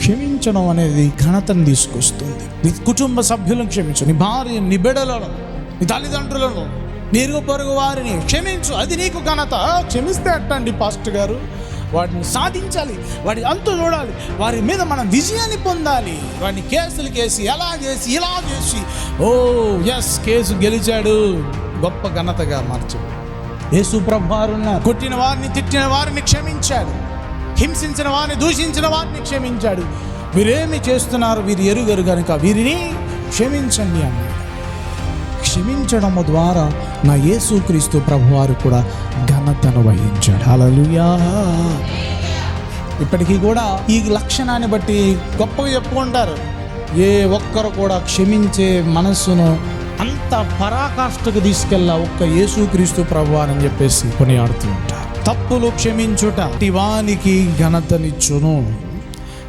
క్షమించడం అనేది ఘనతను తీసుకొస్తుంది. నీ కుటుంబ సభ్యులను క్షమించు, నీ భార్య, నీ బిడ్డలను, నీ తల్లిదండ్రులను, నీరు పొరుగు వారిని క్షమించు, అది నీకు ఘనత. క్షమిస్తే అట్టండి పాస్టర్ గారు, వాటిని సాధించాలి, వాటి అంతు చూడాలి, వారి మీద మనం విజయాన్ని పొందాలి. వాడిని కేసులు కేసి ఎలా చేసి ఇలా చేసి కేసు గెలిచాడు, గొప్ప ఘనతగా మార్చాడు. యేసు ప్రభువారు కొట్టిన వారిని, తిట్టిన వారిని క్షమించాడు, హింసించిన వారిని, దూషించిన వారిని క్షమించాడు. వీరేమి చేస్తున్నారు వీరు ఎరుగరు కనుక వీరిని క్షమించండి అన్నాడు. క్షమించడం ద్వారా నా యేసుక్రీస్తు ప్రభువారు కూడా ఘనతను వహించాడు. హల్లెలూయా. ఇప్పటికీ కూడా ఈ లక్షణాన్ని బట్టి గొప్పగా చెప్పుకుంటారు. ఏ ఒక్కరు కూడా క్షమించే మనస్సును అంత పరాకాష్ఠకు తీసుకెళ్ళా ఒక్క యేసుక్రీస్తు ప్రభువారు అని చెప్పేసి కొనియాడుతూ ఉంటారు. తప్పులు క్షమించుట వానికి ఘనతనిచ్చును.